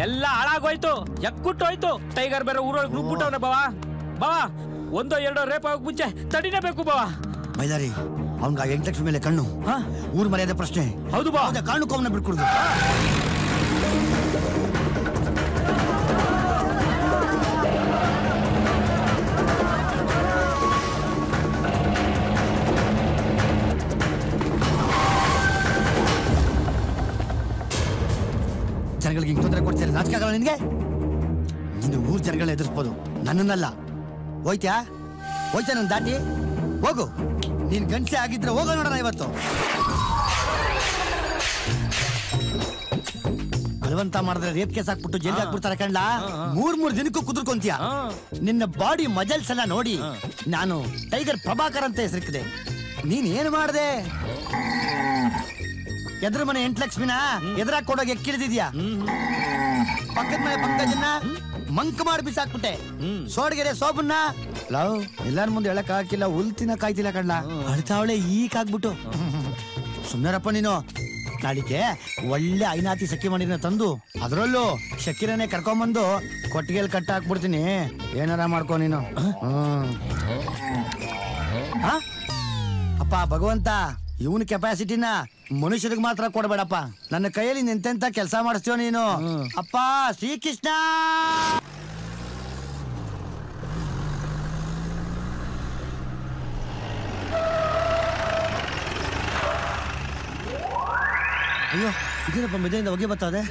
ಎಲ್ಲ ಹಾಳಾಗೋಯ್ತು, ಎಕ್ಕುಟ್ಟೋಯ್ತು. ಟೈಗರ್ ಬೇರೆ ಊರೊಳಗೆ ನುಗ್ಬಿಟ್ಟವನ ಬಾವಾ. ಬಾವಾ, ಒಂದೋ ಎರಡೋ ರೇಪ್ ಆಗೋಕ್ ಮುಂಚೆ ತಡಿನೇಬೇಕು ಬಾವಾ. ಮೈಲಾರಿ, ಅವನ್ಗ 8 ಲಕ್ಷ ಮೇಲೆ ಕಣ್ಣು. ಊರ್ ಮರ್ಯಾದೆ ಪ್ರಶ್ನೆ. ಹೌದು ಬಾ, ಕಾರಣಕ್ಕೂ ಅವನ್ನ ಬಿಟ್ಕೊಡುದು. ಜನಗಳಿಗೆ ಹಿಂಗ್ ತೊಂದರೆ ಕೊಡ್ತೀರ, ನಾಚಿಕೆ ಆಗಲ್ಲ ನಿನ್ಗೆ? ನೀನು ಊರ್ ಜನಗಳನ್ನ ಎದುರಿಸ್ಬೋದು, ನನ್ನನ್ನಲ್ಲ. ಹೋಯ್ತ್ಯಾ ನನ್ ದಾಟಿ ಹೋಗು. ನೀನ್ ಗಂಟೆ ಆಗಿದ್ರೆ ಹೋಗೋ ನೋಡೋಣ. ಇವತ್ತು ಬಲವಂತ ಮಾಡಿದ್ರೆ ರೇಪ್ ಕೇಸ್ ಹಾಕ್ಬಿಟ್ಟು ಜೈಲ್ಗೆ ಹಾಕ್ಬಿಡ್ತಾರೆ ಕಣ್ಲ. 3 ದಿನಕ್ಕೂ ಕುದುರ್ಕೊಂತೀಯ. ನಿನ್ನ ಬಾಡಿ ಮಜಲ್ಸ್ ಎಲ್ಲ ನೋಡಿ ನಾನು ಟೈಗರ್ ಪ್ರಭಾಕರ್ ಅಂತ ಹೆಸರಿಕ್ಕಿದೆ. ನೀನ್ ಏನ್ ಮಾಡ್ದೆ? ಎದ್ರ ಮನೆ 8 ಲಕ್ಷ್ಮಿನ ಎದುರಾಗ್ ಕೊಡೋಗಿ ಎಕ್ಕಿಳಿದಿದ್ಯಾ. ಪಕ್ಕದ ಮನೆ ಪಂಕಜನ್ನ ಮಂಕ್ ಮಾಡಿ ಬಿಸಾಕ್ಬಿಟ್ಟೆ. ಸೋಡ್ಗೆರೆ ಸೋಬನ್ನ ಲವ್ ಎಲ್ಲಾರ ಮುಂದೆ ಹೇಳಕ್ ಹಾಕಿಲ್ಲ, ಉಲ್ತಿನ ಕಾಯ್ತಿಲ್ಲ ಕಣ್ಣ. ಅಳ್ತಾವಳೆ ಈಗಾಗ್ಬಿಟ್ಟು. ಸುಮ್ಮನೆರಪ್ಪ ನೀನು. ನಾಳಿಕೆ ಒಳ್ಳೆ ಐನಾತಿ ಸಖಿ ಮಾಡಿನ ತಂದು ಅದ್ರಲ್ಲೂ ಶಕೀರನೇ ಕರ್ಕೊಂಬಂದು ಕೊಟ್ಟಿಗೆಲ್ ಕಟ್ಟ ಹಾಕ್ಬಿಡ್ತೀನಿ. ಏನಾರ ಮಾಡ್ಕೊ ನೀನು. ಅಪ್ಪ ಭಗವಂತ, ಇವನ್ ಕೆಪಾಸಿಟಿನ ಮನುಷ್ಯರಿಗೆ ಮಾತ್ರ ಕೊಡಬೇಡಪ್ಪ. ನನ್ನ ಕೈಯಲ್ಲಿ ನಿಂತೆಂತ ಕೆಲಸ ಮಾಡಿಸ್ತೀವ ನೀನು. ಅಪ್ಪ ಶ್ರೀಕೃಷ್ಣ. ಅಯ್ಯೋ, ಇದೇನಪ್ಪ ಮೆದೆಯಿಂದ ಹೊಗೆ ಬರ್ತದೆ.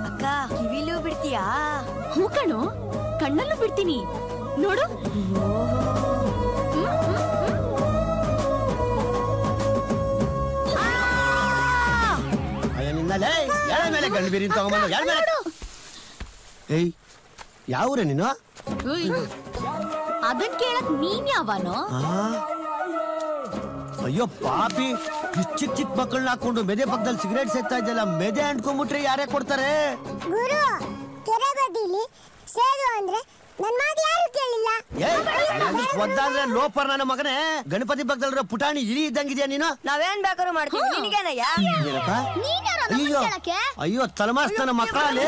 ಅಕ್ಕ ಕಿವಿಲೂ ಬಿಡ್ತೀಯಾ? ಹೂ ಕಣೋ, ಕಣ್ಣಲ್ಲೂ ಬಿಡ್ತೀನಿ ನೋಡು. ಯಾವ್ರೆ ನೀನು? ಅದನ್ ಕೇಳಕ್ ನೀನ್ ಯಾವನೋ? ಅಯ್ಯೋ ಪಾಪಿ, ಚಿಕ್ಕ ಮಕ್ಕಳನ್ನ ಹಾಕೊಂಡು ಮೆದೆ ಪಕ್ಕದಲ್ಲಿ ಸಿಗರೇಟ್ ಸೇರ್ತಾ ಇದ್ದಲ್ಲ, ಮೆದೆ ಅಂಟ್ಕೊಂಡ್ಬಿಟ್ರೆ ಯಾರೇ ಕೊಡ್ತಾರೆ? ಗುರು, ಕೆರೆ ಬದಿಲಿ ಸೇರು ಅಂದ್ರೆ ನನ್ ಮಾತು ಯಾರು ಕೇಳಿಲ್ಲ. ಒದ್ದಾದ್ರೆ ಲೋಪರ್ ನನ್ನ ಮಗನೇ. ಗಣಪತಿ ಪಕ್ಕದಲ್ಲಿರೋ ಪುಟಾಣಿ ಇಳಿ ಇದ್ದಂಗಿದ್ಯಾ ನೀನು? ನಾವೇನ್ ಬೇಕಾದ್ರೂ ಮಾಡ್ತೀವಿ, ನಿನಗೇನಯ್ಯ? ಅಯ್ಯೋ ಅಯ್ಯೋ, ತಲಮಾಸ್ತನ ಮಕ್ಕಳಲ್ಲಿ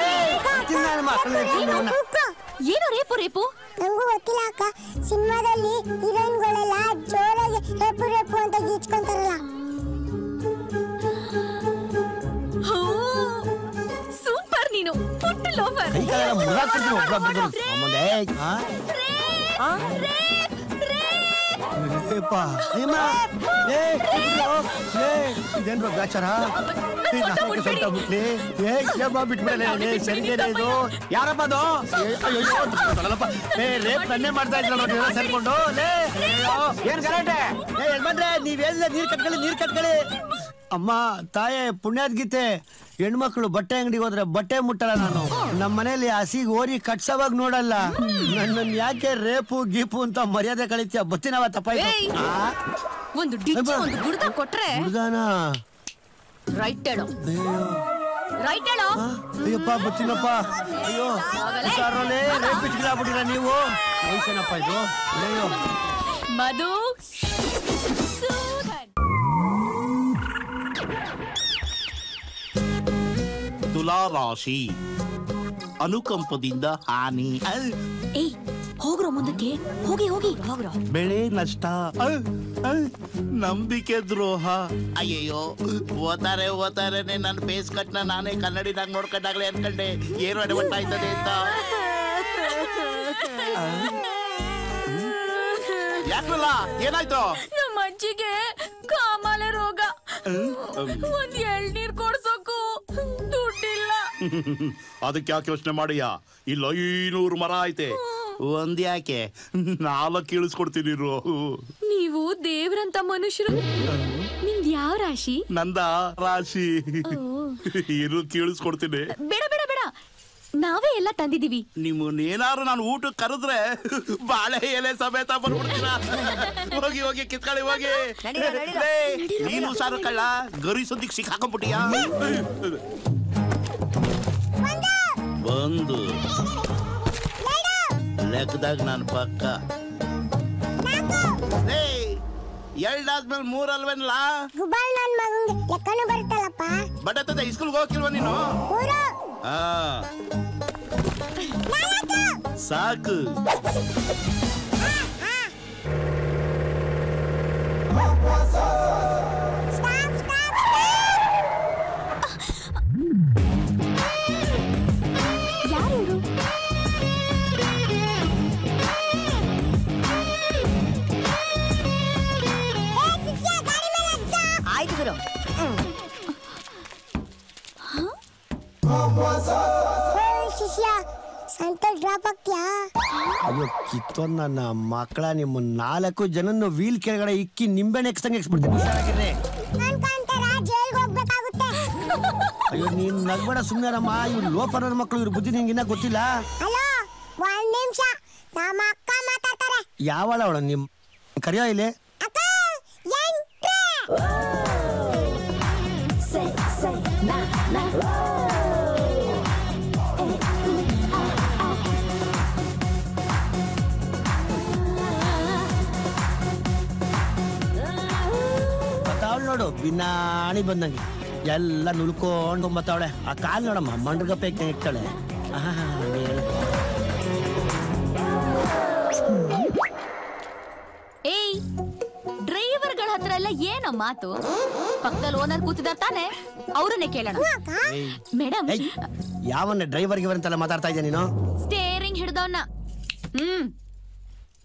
ಏನು ರೇಪು ರೇಪು? ನಂಗೂ ಗೊತ್ತಿಲ್ಲ ಅಕ್ಕ. ಸಿನಿಮಾದಲ್ಲಿ ಹೀರೋಯಿನ್ಗಳೆಲ್ಲ ಜೋರಾಗಿ ರೇಪು ರೇಪು ಅಂತ ಗೀಚ್ಕೊಂತಾರಲ್ಲ. ಸೂಪರ್, ನೀನು ಪುಟ್ಟ ಲೋಫರ್. ಇದೇನ್ರ ಗಾಚಾರ? ಯಾರಪ್ಪ ಅದು? ರೇಪ್ ನನ್ನೇ ಮಾಡ್ತಾ ಇದ್ರಲ್ಲ ಸೇರ್ಕೊಂಡು. ಏನ್ ಗಲಾಟೆ? ಬಂದ್ರೆ ನೀವೆಲ್ಲ ನೀರ್ ಕಟ್ಕೊಳ್ಳಿ. ಅಮ್ಮ ತಾಯೇ ಪುಣ್ಯಾದ್ ಗೀತೆ, ಹೆಣ್ಮಕ್ಳು ಬಟ್ಟೆ ಅಂಗಡಿಗೆ ಹೋದ್ರೆ ಬಟ್ಟೆ ಮುಟ್ಟಲ್ಲ. ನಾನು ನಮ್ಮ ಮನೇಲಿ ಹಸಿಗೆ ಓರಿ ಕಟ್ಸವಾಗ ನೋಡಲ್ಲ. ನನ್ನ ಯಾಕೆ ರೇಪು ಗೀಪು ಅಂತ ಮರ್ಯಾದೆ ಕಳಿತೀಯ? ಬತ್ತಿನವ ತಪ್ಪಾಯ್ತು. ಒಂದು ಡಿಚ್ಚಿ ಒಂದು ಗುಡ್ದ ಕೊಟ್ರೆ ರೈಟ್ ಹೇಳೋ. ಅಯ್ಯಪ್ಪ ಬತ್ತಿನಪ್ಪ. ಅಯ್ಯೋ ರೇಪ್ ಬಿಟ್ಬಿಟ್ಟಿರ ನೀವು. ವಯಸ್ಸೇನಪ್ಪ ಇದು? ಅಯ್ಯೋ ಮಧು ತುಲಾ ರಾಶಿ, ಅನುಕಂಪದಿಂದ ಹಾನಿ. ಹೋಗ್ರೋ ಮುಂದಕ್ಕೆ, ಹೋಗಿ ಹೋಗ್ರೋ. ಬೆಳೆ ನಷ್ಟ, ನಂಬಿಕೆ ದ್ರೋಹ. ಅಯ್ಯಯ್ಯೋ, ಓತಾರೇನೆ ನನ್ನ ಫೇಸ್ ಕಟ್ನ ನಾನೇ ಕನ್ನಡಿನಾಗ ನೋಡ್ಕೊಂಡಾಗ್ಲೇ ಅನ್ಕಂಡೆ ಏನು ಅಡವಟ್ಟ ಆಯ್ತದೆ ಅಂತ. ಯಾಕಲ್ಲ, ಏನಾಯ್ತು? ನಮ್ಮ ಅಜ್ಜಿಗೆ ಕಾಮಾಲೆ ರೋಗ. ಒಂದ್ ಎಳ್ನೀರ್ ಕೊಡ್ಸೋಕು ದುಡ್ಡಿಲ್ಲ. ಅದಕ್ಕೆ ಯಾಕೆ ಯೋಚನೆ ಮಾಡಿಯಾ? ಇಲ್ಲ 500 ಮರ ಐತೆ, ಒಂದ್ ಯಾಕೆ 4 ಇಳಿಸ್ಕೊಡ್ತೀನಿ. ನೀವು ದೇವ್ರಂತ ಮನುಷ್ಯರು. ನಿಮ್ದು ಯಾವ ರಾಶಿ? ನಂದ ರಾಶಿ. ಇರು ಕೇಳಿಸ್ಕೊಡ್ತೀನಿ. ಬೇಡ ಬೇಡ ಬೇಡ, ನಾವೇ ಎಲ್ಲ ತಂದಿದೀವಿ. ನಿಮ್ಮನ್ನೇನಾರು ನಾನು ಊಟಕ್ಕೆ ಕರೆದ್ರೆ ಬಾಳೆ ಎಲೆ ಸಮೇತ ಬಂದ್ಬಿಡ್ತೀರಾ. ಹೋಗಿ ಹೋಗಿ ಕಿತ್ಕೊಳ್ಳಿ ಹೋಗಿ. ನೀನು ಸಾರು ಕಳ್ಳ ಗರಿ ಸುದ್ದಿಗೆ ಸಿಕ್ಕಾಕೊಂಡ್ಬಿಟ್ಟಿಯಾ? ಬಂದು ಲೆಕ್ಕದಾಗ ನಾನು ಪಕ್ಕ. ಎರಡಾದ್ಮೇಲೆ 3 ಅಲ್ವೇನಲ್ಲ? ಗುಬಾಲ್ ನನ್ ಮಗಂಗೆ ಲೆಕ್ಕನೂ ಬರುತ್ತಲ್ಲಪ್ಪ. ಬಡತದ ಇಸ್ಕೂಲ್ಗೆ ಹೋಗಿಲ್ವ ನೀನು? ಸಾಕು. ಆಯ್ತು ಗುರು. ಶಿಷ್ಯ ಸಂತಲ್ ಡ್ರಾಪ್ ಆಗ್ತೀಯಾ? ಅಯ್ಯೋ ಕಿತ್ತೊಂದ್ ನನ್ನ ಮಕ್ಕಳ, ನಿಮ್ಮ 4 ಜನನ್ನು ವೀಲ್ ಕೆಳಗಡೆ ಇಕ್ಕಿ ನಿಂಬೆ ನೆಕ್ಸ್ದಂಗೆ ಎಕ್ಸ್ಬಿಡ್ತೀನಿ. ಅನ್ಕೊಂತಾರ ಜೈಲ್ಗೆ ಹೋಗ್ಬೇಕಾಗುತ್ತೆ. ಅಯ್ಯೋ ನೀನ್ ನಗ್ಬೇಡ ಸುಮ್ನೆರಮ್ಮ. ಇವ್ರು ಲೋಫರ್ ಮಕ್ಕಳು, ಇವ್ರ ಬುದ್ಧಿ ನಿಂಗೆ ಇನ್ನ ಗೊತ್ತಿಲ್ಲ. ಹಲೋ, 1 ನಿಮಿಷ, ನಮ್ಮ ಅಕ್ಕ ಮಾತಾಡ್ತಾರೆ. ಯಾವಳ ಅವಳ ನಿಮ್ ಕರಿಯೋ ಇಲ್ಲಿ? ಅಕ್ಕ ಎಂಟ್ರೆ. ಮತ್ತಾವಳು ನೋಡು ಬಿನ್ನಾಣಿ ಬಂದಂಗೆ ಎಲ್ಲ ನುಲ್ಕೊಂಡು ಮತ್ತವಳೆ. ಆ ಕಾಲ್ ನೋಡಮ್ಮ ಮಂಡ್ರಗಪ್ಪೆ ಇಕ್ತಾಳೆ. ಏಯ್, ಡ್ರೈವರ್ಗಳ ಹತ್ರ ಎಲ್ಲ ಏನೋ ಮಾತು? ಪಕ್ಕದಲ್ಲಿ ಓನರ್ ಕೂತಿದಾರ ತಾನೆ, ಅವ್ರನ್ನೇ ಕೇಳೋಣ. ಮೇಡಮ್, ಯಾವನ್ನ ಡ್ರೈವರ್ ಗಿವರ್ ಅಂತೆಲ್ಲ ಮಾತಾಡ್ತಾ ಇದ್ಯಾ ನೀನು? ಸ್ಟೇರಿಂಗ್ ಹಿಡ್ದವನ್ನ.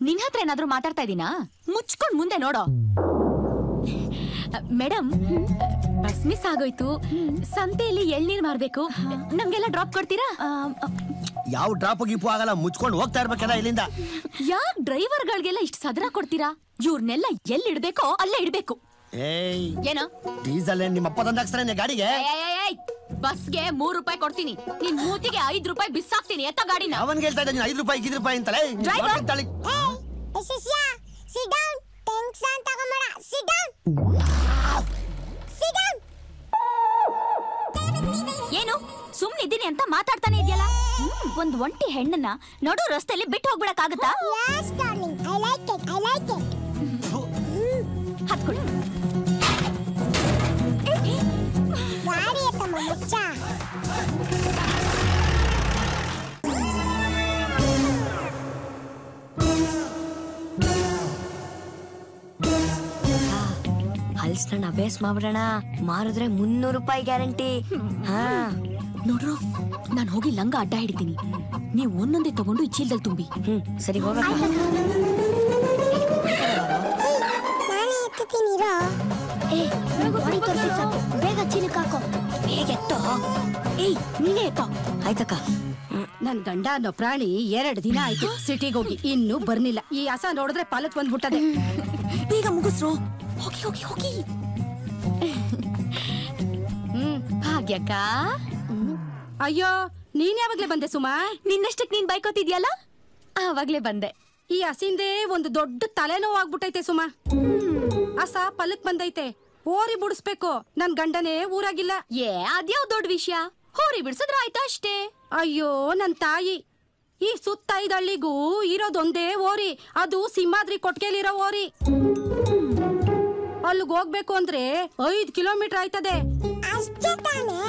ನಿನ್ ಹತ್ರ ಏನಾದ್ರೂ ಮಾತಾಡ್ತಾ ಇದೀನಾ? ಮುಚ್ಕೊಂಡ್ ಮುಂದೆ ನೋಡೋ. ಮೇಡಮ್, ಬಸ್ ಮಿಸ್ ಆಗೋಯ್ತು. ಸಂತೆಯಲ್ಲಿ ಎಳ್ನೀರ್ ಮಾರ್ಬೇಕು. ನಮ್ಗೆಲ್ಲ ಡ್ರಾಪ್ ಕೊಡ್ತೀರಾ? ಯಾವ ಡ್ರಾಪ್ ಗೀಪು ಆಗಲ್ಲ, ಮುಚ್ಕೊಂಡು ಹೋಗ್ತಾ ಇರ್ಬೇಕಲ್ಲ ಇಲ್ಲಿಂದ. ಯಾಕ್ ಡ್ರೈವರ್ಗಳಿಗೆಲ್ಲ ಇಷ್ಟು ಸದರ ಕೊಡ್ತೀರಾ? ಇವ್ರನ್ನೆಲ್ಲ ಎಲ್ಲಿ ಇಡ್ಬೇಕೋ ಅಲ್ಲೇ ಇಡ್ಬೇಕು. ಏಯ್, ಏನೋ ಡೀಸೆಲ್ ನಿಮ್ ಅಪ್ಪ ತಂದಾಕ್ಸ್ತಾನೆ ಗಾಡಿಗೆ? ಬಸ್ಗೆ 3 ರೂಪಾಯಿ ಕೊಡ್ತೀನಿ, ನಿನ್ ಮೂತಿಗೆ 5 ರೂಪಾಯಿ ಬಿಸಾಕ್ತೀನಿ. ಎತ್ತ ಗಾಡಿನ. ಅವನ್ಗೆ ಹೇಳ್ತಾ ಇದ್ದಾನೆ 5 ರೂಪಾಯಿ 5 ರೂಪಾಯಿ ಅಂತಲೇ. ಶಿಷ್ಯ, sit down. ಟೆನ್ಷನ್ ತಗೊಂಬೇಡ. sit down. sit down. ಏನು ಸುಮ್ನಿದ್ದೀನಿ ಅಂತ ಮಾತಾಡ್ತಾನೆ ಇದೆಯಲ್ಲ? ಒಂದ್ ಒಂಟಿ ಹೆಣ್ಣನ್ನ ನಡು ರಸ್ತೆಯಲ್ಲಿ ಬಿಟ್ಟು ಹೋಗ್ಬಿಡಕ್ಕಾಗತ್ತಾ? Yes, darling. I like it. I like it. ಹತ್ಕೊಳ್ಳಿ. ಗಾಡಿ ಎತ್ತಮ್ಮ ಮುಚ್ಚ. ಹಲ್ಸ್ನ ಅಭ್ಯಾಸ ಮಾಡ್ಬಿಡೋಣ. ಮಾರಿದ್ರೆ 300 ರೂಪಾಯಿ ಗ್ಯಾರಂಟಿ. ನೋಡ್ರು, ನಾನ್ ಹೋಗಿ ಲಂಗ ಅಡ್ಡ ಹಿಡಿತೀನಿ. ನೀವು ಒಂದೊಂದೇ ತಗೊಂಡು ಈ ಚೀಲದಲ್ಲಿ ತುಂಬಿ. ಸರಿ ಹೋಗ. ನಾನೇ ಎತ್ತುತ್ತೀನಿ ಇರೋ. ಬೇಗ ಚೀಲಕ್ಕೆ ಹಾಕೋ. ಬೇಗ ಎತ್ತೋ. ಏಯ್, ನೀನೇ ಎತ್ತೋ. ಆಯ್ತಕ್ಕ. ನನ್ ಗಂಡ ಅನ್ನೋ ಪ್ರಾಣಿ 2 ದಿನ ಆಯ್ತು ಸಿಟಿಗೆ ಹೋಗಿ, ಇನ್ನೂ ಬರ್ನಿಲ್ಲ. ಈ ಹಸ ನೋಡಿದ್ರೆ ಪಾಲಕ್ ಬಂದ್ಬಿಟ್ಟದೆ. ಬೇಗ ಮುಗಿಸ್ರು. ಹೋಗಿ ಹೋಗಿ ಹೋಗಿ. ಭಾಗ್ಯಕ್ಕ, ಅಯ್ಯೋ, ನೀನ್ ಯಾವಾಗ್ಲೇ ಬಂದೆ ಸುಮಾ? ನಿನ್ನಷ್ಟಕ್ಕೆ ನೀನ್ ಬೈಕೋತಿದ್ಯಲ್ಲ, ಆವಾಗ್ಲೇ ಬಂದೆ. ಈ ಹಸಿಂದೆ ಒಂದು ದೊಡ್ಡ ತಲೆನೋವು ಆಗ್ಬಿಟ್ಟೈತೆ ಸುಮಾ. ಹಸ ಪಲಕ್ ಬಂದೈತೆ, ಹೋರಿ ಬಿಡಿಸ್ಬೇಕು. ನನ್ ಗಂಡನೇ ಊರಾಗಿಲ್ಲ. ಅದ್ಯಾವ್ ದೊಡ್ಡ ವಿಷಯ? ಹೋರಿ ಬಿಡ್ಸದ್ರ ಆಯ್ತಾ ಅಷ್ಟೇ. ಅಯ್ಯೋ ನನ್ ತಾಯಿ, ಈ ಸುತ್ತ 5 ಹಳ್ಳಿಗೂ ಇರೋದೊಂದೇ ಓರಿ, ಅದು ಸಿಂಹಾದ್ರಿ ಕೊಟ್ಗೆಲಿರೋ ಓರಿ. ಅಲ್ಲಿಗೆ ಹೋಗ್ಬೇಕು ಅಂದ್ರೆ 5 ಕಿಲೋಮೀಟರ್ ಆಯ್ತದೆ. ಅಷ್ಟೇ ತಾನೇ,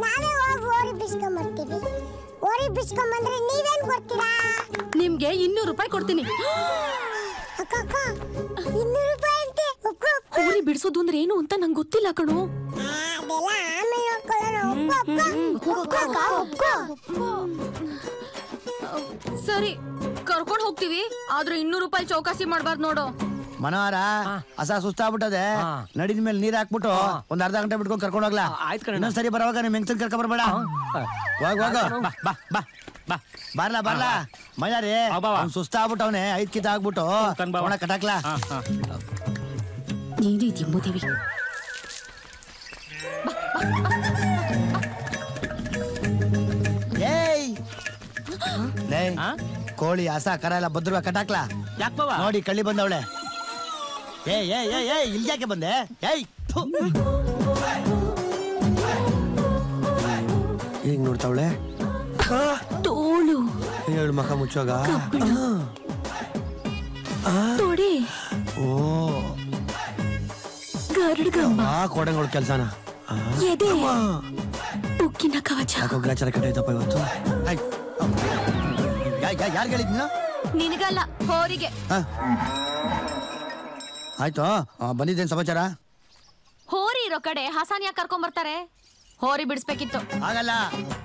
ನಾವೇ ಹೋಗಿ ಓರಿ ಬಿಸ್ಕೊಂಬರ್ತೀವಿ. ಓರಿ ಬಿಸ್ಕೊಂಬಂದ್ರೆ ನೀವೇನ್ ಕೊಡ್ತೀರಾ? ನಿಮ್ಗೆ 200 ರೂಪಾಯಿ ಕೊಡ್ತೀನಿ. ಅಕ್ಕ 200 ರೂಪಾಯಿ ಅಂತೆ. ಹೋರಿ ಬಿಡ್ಸೋದು ಅಂದ್ರೆ ಏನು ಅಂತ ನಂಗೆ ಗೊತ್ತಿಲ್ಲ ಕಣೋ. ಅದೆಲ್ಲ ಆಮೇಲೆ ಸರಿ, ಕರ್ಕೊಂಡ್ ಹೋಗ್ತೀವಿ, ಆದ್ರೆ 200 ರೂಪಾಯಿ ಚೌಕಾಸಿ ಮಾಡ್ಬಾರ್ದು ನೋಡು. ಮನೋಹರ, ಹಸ ಸುಸ್ತಾಗ್ಬಿಟ್ಟದೆ. ನಡಿದ ಮೇಲೆ ನೀರ್ ಹಾಕ್ಬಿಟ್ಟು ಒಂದ್ ಅರ್ಧ ಗಂಟೆ ಬಿಟ್ಕೊಂಡು ಕರ್ಕೊಂಡು ಹೋಗ್ಲಾ? ಆಯ್ತು ಕಣ. ಇನ್ನೊಂದ್ಸರಿ ಬರೋವಾಗ ನಿಮ್ ಹೆಂಗಸನ್ ಕರ್ಕೊಂಡ್ ಬರ್ಬೇಡ. ಹೋಗ ಹೋಗ. ಬಾ ಬಾ ಬಾ. ಬಾ ಬರ್ಲಾ ಬರ್ಲಾ ಮೈಲಾರಿ ಸುಸ್ತಾಗ್ಬಿಟ್ಟವನೆ 5 ಕಿತ ಆಗ್ಬಿಟ್ಟು ಕಟಾಕ್ಲಾ ನೀನು ಇದೆಯಾ ಮೂದೇವಿ ಏಯ್ ಲೇ ಕೋಳಿ ಹಸ ಕರ ಎಲ್ಲ ಬದ್ರುವ ಕಟಾಕ್ಲಾ ಯಾಕೆ ಬಾವ ನೋಡಿ ಕಳ್ಳಿ ಬಂದವಳೆ ಏಯ್ ಇಲ್ಲಿ ಯಾಕೆ ಬಂದೆ ಏಯ್ ಈಗ ನೋಡ್ತಾವಳೆ ತೋಳು ಹೇಳು ಮಖ ಮುಚ್ಚೋಗ ತೊಡೆ ಓ ಗರುಡ್ಗಮ್ಮ ಕೋಡಂಗಳ ಕೆಲ್ಸನ ಎದೆ ಉಕ್ಕಿನ ಕವಚ ಗ್ರಾಚಾರ ಕಟ್ಟೈತಪ್ಪ ಇವತ್ತು ಯಾರು ಹೇಳಿದ್ನ ನಿನಗಲ್ಲ ಹೋರಿಗೆ ಆಯ್ತು ಬಂದಿದ್ದೇನ್ ಸಮಾಚಾರ ಹೋರಿ ಇರೋ ಕಡೆ ಹಸಾನ್ ಯಾಕೆ ಕರ್ಕೊಂಡ್ ಬರ್ತಾರೆ ಹೋರಿ ಬಿಡಿಸ್ಬೇಕಿತ್ತು ಆಗಲ್ಲ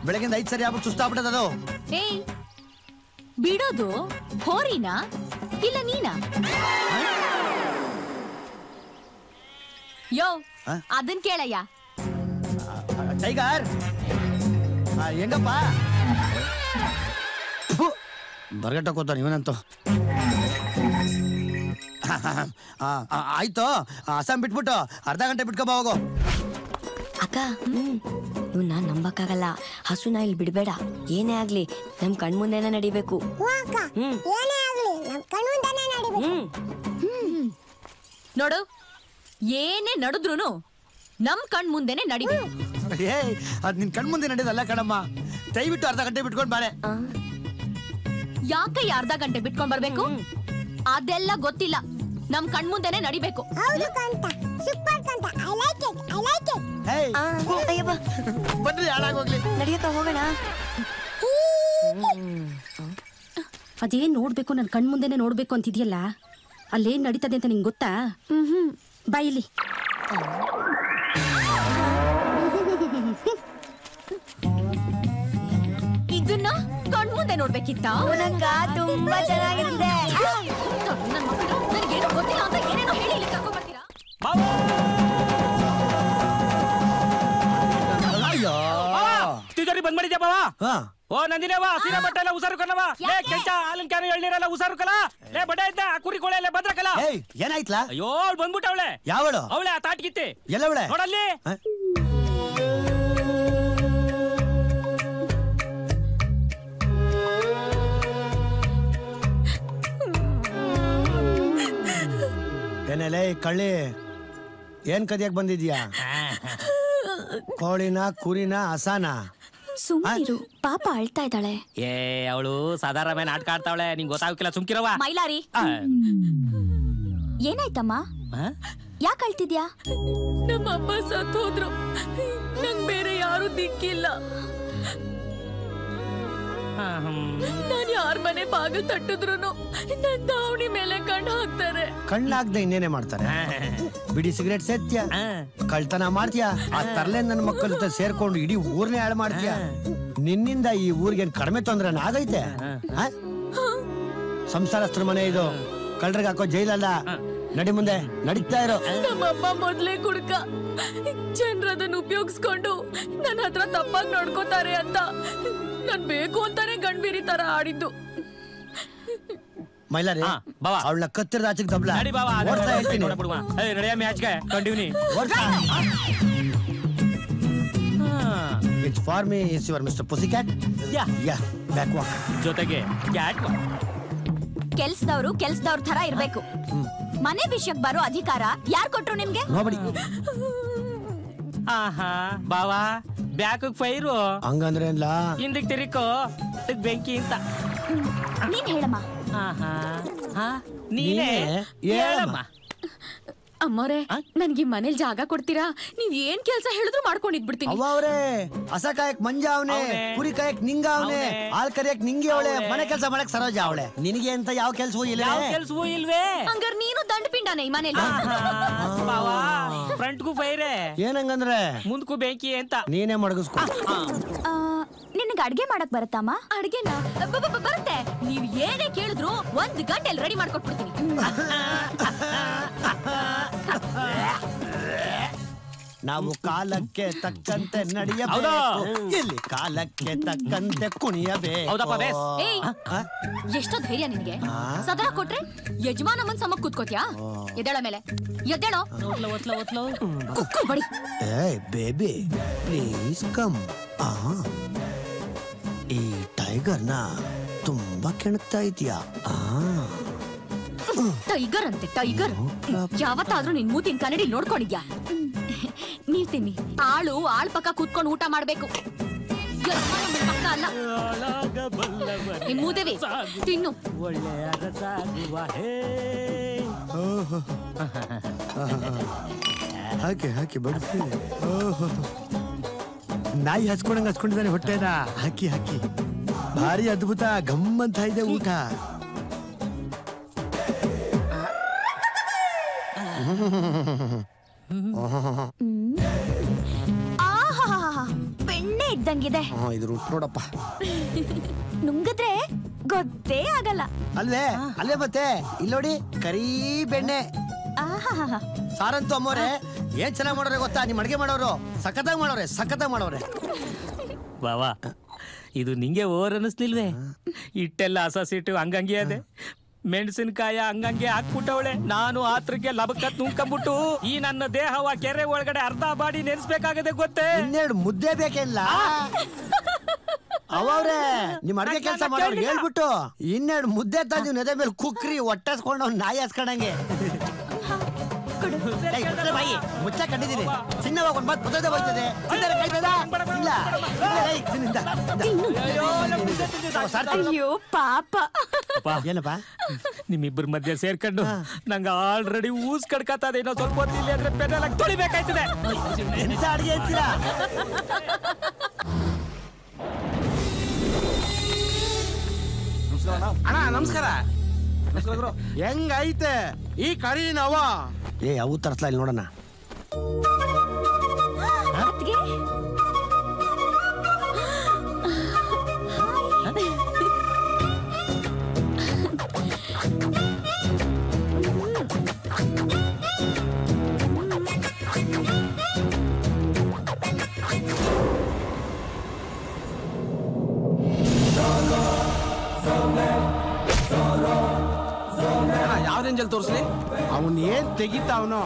ಬೆಳಗಿಂದ 5 ಸರಿ ಆಗ್ಬಿಟ್ಟು ಸುಸ್ತಾಗ್ಬಿಟ್ಟದ ಅದು ಏಯ್ ಬಿಡೋದು ಹೋರಿನಾ ಇಲ್ಲ ನೀನಾ ಯೋ ಅದನ್ ಕೇಳಯ್ಯ ಟೈಗರ್ ಹೆಂಗಪ್ಪ ಬರ್ಗಟ್ಟ ಕೂತಾನ ಇವನಂತೂ ಆಯ್ತು ಅಸ್ಸಾಂ ಬಿಟ್ಬಿಟ್ಟು ಅರ್ಧ ಗಂಟೆ ಬಿಟ್ಕೊಬ ಹೋಗು ಅಕ್ಕ ಇವನ್ನ ನಂಬಕ್ಕಾಗಲ್ಲ ಹಸುನ ಇಲ್ಲಿ ಬಿಡ್ಬೇಡ ಏನೇ ಆಗ್ಲಿ ನಮ್ ಕಣ್ಮುಂದೆನೆ ನಡಿಬೇಕು ನೋಡು ಏನೇ ನಡೆದ್ರುನು ನಮ್ ಕಣ್ ಮುಂದೆನೆ ನಡಿಬೇಕು ಏಯ್ ಅದ್ ನಿನ್ ಕಣ್ಮುಂದೆ ನಡೆಯೋದಲ್ಲ ಕಣಮ್ಮ ದಯವಿಟ್ಟು ಅರ್ಧ ಗಂಟೆ ಬಿಟ್ಕೊಂಡ್ ಬಾರೆ ಯಾಕೆ ಅರ್ಧ ಗಂಟೆ ಬಿಟ್ಕೊಂಡ್ ಬರ್ಬೇಕು ಅದೆಲ್ಲ ಗೊತ್ತಿಲ್ಲ ನಮ್ ಕಣ್ಮುಂದೆನೆ ನಡಿಬೇಕು ಬನ್ರಿ ಹಾಳಾಗೋಗ್ಲಿ ನಡಿಯಕ್ಕ ಹೋಗೋಣ ಅದೇನ್ ನೋಡ್ಬೇಕು ನನ್ ಕಣ್ಮುಂದೆನೆ ನೋಡ್ಬೇಕು ಅಂತಿದ್ಯಲ್ಲ ಅಲ್ಲೇನ್ ನಡೀತದೆ ಅಂತ ನಿಂಗೆ ಗೊತ್ತಾ ಬಾಯಿಲಿ ಇದನ್ನ ಕಣ್ಮುಂದೆ ನೋಡ್ಬೇಕಿತ್ತ ತುಂಬಾ ಚೆನ್ನಾಗಿರುತ್ತೆ ನನಗೇನು ಗೊತ್ತಿಲ್ಲ ಅಂತ ಏನೇನೋ ಹೇಳಿ ಇಲ್ಲಿ ಕರ್ಕೊಂಡ್ ಬರ್ತೀರಾ ತಿಜೋರಿ ಬಂದ್ ಮಾಡಿದ್ಯಾ ಬಾವ ಓ ನಂದಿನೇವ ಸೀರೆ ಬಟ್ಟೆ ಎಲ್ಲ ಉಸಾರು ಕಣವ ಲೇ ಕೆಂಚ ಹಾಲಿನ ಕ್ಯಾನ್ ಎಳ್ನೀರೆಲ್ಲ ಉಸಾರು ಕಲ ಲೇ ಬಡ ಇದ್ದ ಕುರಿ ಕೋಳೆ ಎಲ್ಲ ಭದ್ರಕಲ ಏನಾಯ್ತಲ್ಲ ಅಯ್ಯೋ ಅವಳು ಬಂದ್ಬಿಟ್ಟವಳೆ ಯಾವಳು ಅವಳೆ ಆ ತಾಟ್ಗಿತ್ತಿ ಎಲ್ಲವಳೆ ನೋಡಲ್ಲಿ ಏನೇಲೇ ಕಳ್ಳಿ ಏನ್ ಕದಿಯಕ್ ಬಂದಿದ್ಯಾ ಕೋಳಿನ ಕುರಿನ ಹಸಾನ ಸುಮ್ಮನಿರು ಪಾಪ ಅಳ್ತಾ ಇದ್ದಾಳೆ ಏ ಅವಳು ಸಾಧಾರಣ ಮೇಲೆ ನಾಟಕ ಆಡ್ತಾವಳೆ ನಿಂಗೆ ಗೊತ್ತಾಗಕ್ಕಿಲ್ಲ ಸುಮ್ಕಿರವ ಮೈಲಾರಿ ಏನಾಯ್ತಮ್ಮ ಯಾಕೆ ಅಳ್ತಿದ್ಯಾ ನಮ್ಮಮ್ಮ ಸತ್ ಹೋದ್ರು ನಂಗ್ ಬೇರೆ ಯಾರು ದಿಕ್ಕಿಲ್ಲ ನಾನ್ ಯಾರ ಮನೆ ಬಾಗಿಲು ತಟ್ಟಿದ್ರು ನನ್ ದಾವಣಿ ಮೇಲೆ ಕಣ್ಣು ಹಾಕ್ತಾರೆ ಕಣ್ಣಾಗ್ದೆ ಇನ್ನೇನೆ ಮಾಡ್ತಾರೆ ಬಿಡಿ ಸಿಗರೇಟ್ ಸೇತ್ಯ ಕಳ್ತನ ಮಾಡ್ತೀಯ ಆ ತರ್ಲೆ ನನ್ನ ಮಕ್ಕಳ ಜೊತೆ ಸೇರ್ಕೊಂಡು ಇಡೀ ಊರ್ನೇ ಹಾಳು ಮಾಡ್ತೀಯ ನಿನ್ನಿಂದ ಈ ಊರಿಗೆ ಕಡಿಮೆ ತೊಂದ್ರೆ ಆಗೈತೆ ಸಂಸಾರಸ್ಥರ ಮನೆ ಇದು ಕಳ್ರಿಗೆ ಹಾಕೋ ಜೈಲಲ್ಲ ನಡಿ ಮುಂದೆ ನಡೀತಾ ಇರೋ ನಮ್ಮಮ್ಮ ಮೊದ್ಲೇ ಕುಡ್ಕ ಜನರದನ್ನ ಉಪಯೋಗಿಸ್ಕೊಂಡು ನನ್ನ ಹತ್ರ ತಪ್ಪಾಗಿ ನೋಡ್ಕೋತಾರೆ ಅಂತ ನಾನ್ ಬೇಕು ಅಂತಾನೆ ಗಂಡ್ಬೀರಿ ತರ ಆಡಿದ್ದು ಮೈಲಾರಿ ಅವಳ ಕತ್ತಿರದ ಆಚೆಗೆ ದಬ್ಲ ನಡಿ ಬಾವ ಓಡ್ತಾ ಹೇಳ್ತೀನಿ ನಡೆಯ ಮ್ಯಾಚ್ಗೆ continue it's for me is your mister pussycat ಯಾ ಬ್ಯಾಕ್ ವಾಕ್ ಜೊತೆಗೆ ಕ್ಯಾಟ್ ಕೆಲ್ಸದವ್ರ ತರ ಇರ್ಬೇಕು ಮನೆ ವಿಷಯಕ್ಕೆ ಬರೋ ಅಧಿಕಾರ ಯಾರ್ ಕೊಟ್ರು ನಿಮ್ಗೆ ನೋಬಡಿ ಆಹಾ ಬಾವಾ ಬ್ಯಾಕ್ ಫೈರು ಹಂಗಂದ್ರೆ ಏನ್ಲ ಹಿಂದಕ್ ತಿರಿಕೋ ಬೆಂಕಿ ಅಂತ ನೀನ್ ಹೇಳಮ್ಮ ನೀನೇ ಹೇಳಮ್ಮ ಅಮ್ಮೋರೆ ನನ್ಗೆ ಮನೇಲಿ ಜಾಗ ಕೊಡ್ತೀರಾ ನೀವ್ ಏನ್ ಕೆಲ್ಸ ಹೇಳಿದ್ರು ಮಾಡ್ಕೊಂಡಿದ್ಬಿಡ್ತೀನಿ ಅವ್ರೆ ಹಸ ಕಾಯಕ್ ಮಂಜ ಅವನೆ ಕುರಿ ಕಾಯಕ್ ನಿಂಗ ಅವನೆ ಹಾಲ್ ಕರಿಯಕ್ ನಿಂಗೆ ಅವಳೆ ಮನೆ ಕೆಲಸ ಮಾಡಕ್ ಸರೋಜ ಅವಳೆ ನಿನಗೆ ಅಂತ ಯಾವ ಕೆಲ್ಸವೂ ಇಲ್ಲ ಕೆಲ್ಸವೂ ಇಲ್ವೇ ಹಂಗಾರ ನೀನು ದಂಡ ಪಿಂಡಾನೆ ಈ ಮನೇಲಿ ಬಾವಾ ಫ್ರಂಟ್ಗೂ ಫೈರೇ ಏನಂಗಂದ್ರೆ ಮುಂದ್ಗೂ ಬೆಂಕಿ ಅಂತ ನೀನೇ ಮಡಗಿಸ್ಕೊ ನಿನಗೆ ಅಡ್ಗೆ ಮಾಡಕ್ ಬರುತ್ತಮ್ಮ ಅಡ್ಗೆನಾ ಬರುತ್ತೆ ನೀವ್ ಏನೇ ಕೇಳಿದ್ರು 1 ಗಂಟೆಲಿ ರೆಡಿ ಮಾಡ್ಕೊಟ್ಬಿಡ್ತೀನಿ ನಾವು ಕಾಲಕ್ಕೆ ತಕ್ಕಂತೆ ನಡೆಯಬೇಕು, ಇಲ್ಲಿ ಕಾಲಕ್ಕೆ ತಕ್ಕಂತೆ ಕುಣಿಯಬೇಕು. ಏಯ್, ಎಷ್ಟೋ ಧೈರ್ಯ ನಿನ್ಗೆ? ಸದಾ ಕೊಟ್ರೆ ಯಜಮಾನ ಮುಂದ್ ಸಮ ಕೂತ್ಕೋತ್ಯಾ? ಎದ್ದೇಳ ಮೇಲೆ ಎದ್ದೇಳೋ. ಕುಕ್ಕು ಬಡಿ. ಏ ಬೇಬಿ ಪ್ಲೀಸ್ ಕಮ್. ಈ ಟೈಗರ್ನ ತುಂಬಾ ಕೆಣಕ್ತಾ ಇದೀಯಾ? ಟೈಗರ್ ಅಂತೆ ಟೈಗರ್. ಯಾವತ್ತಾದ್ರೂ ನಿನ್ ಮೂತಿನ ಕನ್ನಡಿ ನೋಡ್ಕೊಂಡಿದ್ಯಾ? ನೀವ್ ತಿನ್ನಿ. ಆಳ್ ಪಕ್ಕ ಕೂತ್ಕೊಂಡು ಊಟ ಮಾಡ್ಬೇಕು, ಪಕ್ಕ ಅಲ್ಲ. ಮೂದೇವಿ ತಿನ್ನು. ಹಾಕಿ ಬಡಿಸಿ. ನಾಯಿ ಹಚ್ಕೊಂಡಿದ್ದಾನೆ ಹೊಟ್ಟೆನ. ಹಾಕಿ ಭಾರಿ ಅದ್ಭುತ, ಗಮ್ಮಂತ ಇದೆ ಊಟ. ಬೆಣ್ಣೆ ಇದ್ದಂಗಿದೆ ಇದು ನೋಡಪ್ಪ. ನುಂಗಿದ್ರೆ ಗೊತ್ತೇ ಆಗಲ್ಲ ಅಲ್ಲೇ ಮತ್ತೆ ಇಲ್ಲಿ ನೋಡಿ, ಕರಿ ಬೆಣ್ಣೆ. ಸಾರಂತು ಅಮ್ಮೋರೆ ಏನ್ ಚೆನ್ನಾಗ್ ಮಾಡೋರೆ ಗೊತ್ತಾ? ನಿಮ್ ಅಡ್ಗೆ ಮಾಡೋರು ಸಖತ್ತಾಗಿ ಮಾಡೋರೆ. ಬಾವಾ, ಇದು ನಿಂಗೆ ಓರ್ ಅನ್ನಿಸ್ಲಿಲ್ವೇ? ಇಟ್ಟೆಲ್ಲ ಹಸಿಟ್ಟು ಹಂಗಂಗೆ ಅದೇ, ಮೆಣಸಿನಕಾಯ ಹಂಗಂಗೆ ಹಾಕ್ಬಿಟ್ಟವಳೆ. ನಾನು ಆತ್ರಕ್ಕೆ ಲಬಕತ್ ನುಂಗ್ಕೊಂಡ್ಬಿಟ್ಟು ಈ ನನ್ನ ದೇಹವ ಕೆರೆ ಒಳಗಡೆ ಅರ್ಧ ಬಾಡಿ ನೆನೆಸ್ಬೇಕಾಗದೆ ಗೊತ್ತೇ. ಇನ್ನೆರಡು ಮುದ್ದೆ ಬೇಕಿಲ್ಲ ಅವರೇ ನಿಮ್ ಅಡ್ಗೆ ಕೆಲಸ ಮಾಡೋರು ಹೇಳ್ಬಿಟ್ಟು ಇನ್ನೆರಡು ಮುದ್ದೆ ತಂದು ನೆದೆ ಮೇಲೆ ಕುಕ್ರಿ ಹೊಟ್ಟೆಸ್ಕೊಂಡು ನಾಯಿ ಹಸ್ಕೊಂಡಂಗೆ. ಬಾಯಿ ಮುಚ್ಚ ಕಂಡಿದ್ದೀನಿ. ಚಿನ್ನವಾಗ ಒಂದ್ ಮಾತು ಮುದ್ದೆ ಹೋಗ್ತದೆ. ಅಯ್ಯೋ ಪಾಪ. ಏನಪ್ಪ ನಿಮ್ಮಿಬ್ಬರ ಮಧ್ಯೆ ಸೇರ್ಕೊಂಡು ನಂಗೆ ಆಲ್ರೆಡಿ ಊಸ್ ಕಡ್ಕತ್ತದೆ. ಇನ್ನೂ ಸ್ವಲ್ಪ ಹೊತ್ತಿಲ್ಲ ಅಂದ್ರೆ ಪೆನ್ನೆಲ್ಲ ತೊಳಿಬೇಕಾಯ್ತದೆ. ಎಂತ ಅಡ್ಗೆ ಅಂತೀರಾ? ಅಣ್ಣ ನಮಸ್ಕಾರ. ಹೆಂಗೈತೆ ಈ ಕರಿ ನವ? ಅವು ತರ್ಸ್ಲಾ ಇಲ್ಲಿ ನೋಡೋಣ. ಯಾವ ರೇಂಜಲ್ಲಿ ತೋರಿಸ್ಲಿ? ಅವನ್ ಏನ್ ತೆಗಿತಾವನೋ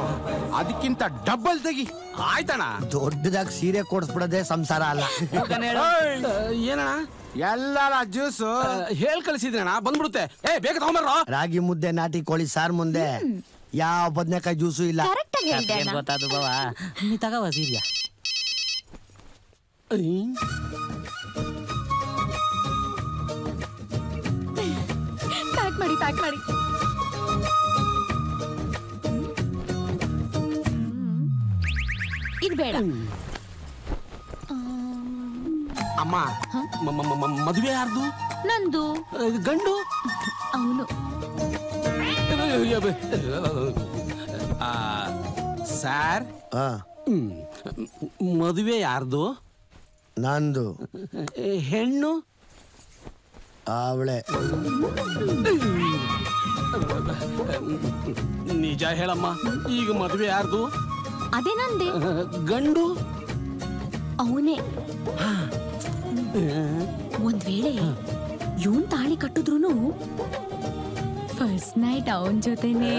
ಅದಕ್ಕಿಂತ ಡಬಲ್ ತೆಗಿ. ಆಯ್ತಣ್ಣ. ದೊಡ್ಡದಾಗಿ ಸೀರೆ ಕೊಡಿಸ್ಬಿಡೋದೇ ಸಂಸಾರ ಅಲ್ಲ. ಏನಣ್ಣ ಎಲ್ಲಾರ ಜ್ಯೂಸು ಹೇಳ್ ಕಳಿಸಿದ್ರಣ್ಣ, ಬಂದ್ಬಿಡುತ್ತೆ. ಬೇಗ ತಗೊಂಬರ್ರೋ. ರಾಗಿ ಮುದ್ದೆ, ನಾಟಿ ಕೋಳಿ ಸಾರ್ ಮುಂದೆ ಯಾವ ಬದ್ನೆಕಾಯಿ ಜ್ಯೂಸು ಇಲ್ಲ. ಗೊತ್ತಾದು ಬಾವಾ, ನೀ ತಗವ ಸೀರಿಯಾ. ಪ್ಯಾಕ್ ಮಾಡಿ. ಇದು ಬೇಡ. ಅಮ್ಮ, ಮದುವೆ ಯಾರ್ದು? ನಂದು. ಗಂಡು? ಅವನು. ಸರ್, ಮದುವೆ ಯಾರ್ದು? ನಂದು. ಹೆಣ್ಣು? ಅವಳೆ. ನಿಜ ಹೇಳಮ್ಮ, ಈಗ ಮದುವೆ ಯಾರ್ದು? ಅದೇ ನಂದೆ. ಗಂಡು? ಅವನೇ. ಒಂದ್ ವೇಳೆ ಇವನ್ ತಾಳಿ ಕಟ್ಟಿದ್ರು ಫಸ್ಟ್ ನೈಟ್ ಅವನ್ ಜೊತೆನೆ.